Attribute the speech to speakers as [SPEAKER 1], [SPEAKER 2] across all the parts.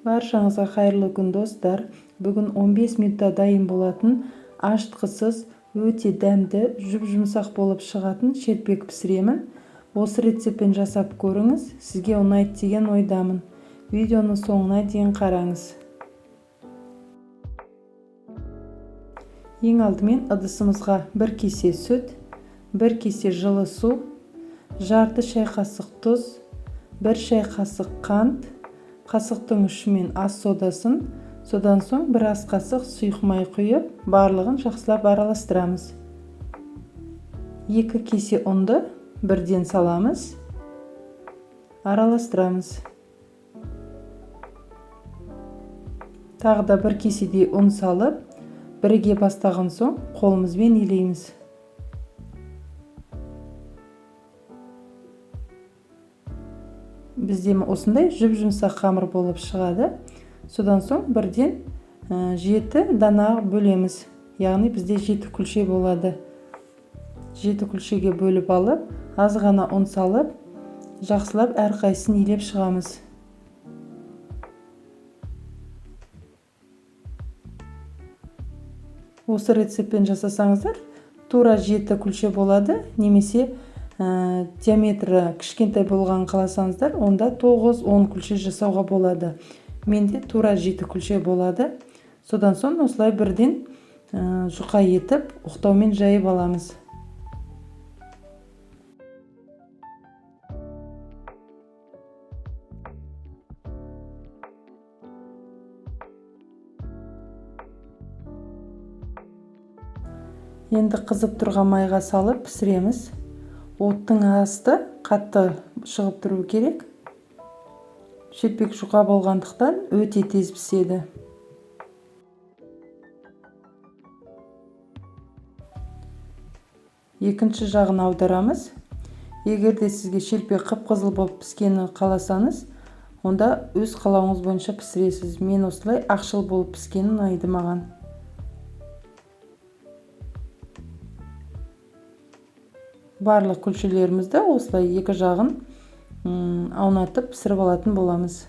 [SPEAKER 1] Баршаңызға қайырлы күн достар. Бүгін 15 минутта дайын болатын ашытқысыз, өте дәмді, жұп-жұмсақ болып шығатын шелпек пісіремін. Осы рецептпен жасап көріңіз, сізге ұнайды деген ойдамын. Видеоны соңына дейін қараңыз. Ең алдымен ыдысымызға 1 кесе сүт, 1 кесе жылы су, жарты шай қасық тұз, 1 шай қасық қант, қасықтың ұшымен ас содасын, содан соң 1 ас қасық сұйық май құйып, барлығын жақсылап араластырамыз. 2 кесе ұнды бірден саламыз, араластырамыз. Тағы да 1 кеседей ұн салып, бірге бастаған соң қолымызбен илейміз. Бізде осындай жұп-жұмсақ қамыр болып шығады. Содан соң бірден 7 дана бөлеміз. Яғни бізде 7 күлше болады. 7 күлшеге бөліп алып, аз ғана ұн салып, жақсылап әрқайсысын илеп шығамыз. Осы рецептпен жасасаңыздар, тура 7 күлше болады, немесе диаметрі кішкентай болған қаласаңыздар, онда 9-10 күлше жасауға болады. Менде тура 7 күлше болады. Содан соң осылай бірден жұқа етіп, оқтаумен жайып аламыз. Енді қызып тұрған майға салып пісіреміз. Оттың асты қатты шығып тұру керек. Шелпек жұқа болғандықтан өте тез піседі. Екінші жағын аударамыз. Егер де сізге шелпек қып-қызыл болып піскені қаласаңыз, онда өз қалауыңыз бойынша пісіресіз. Мен осылай ақшыл болып піскені ұнайды маған. Барлық күлшелерімізді осылай екі жағын аунатып пісіріп алатын боламыз.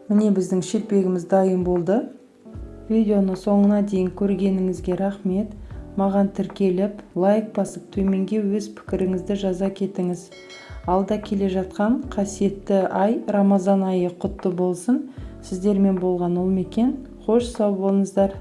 [SPEAKER 1] Міне біздің шелпегіміз дайын болды. Видеоны соңына дейін көргеніңізге рахмет. Маған тіркеліп, лайк басып, төменге өз пікіріңізді жаза кетіңіз. Алда келе жатқан қасиетті ай, Рамазан айы құтты болсын. Сіздермен болған ол мекен. Қош сау болыңыздар.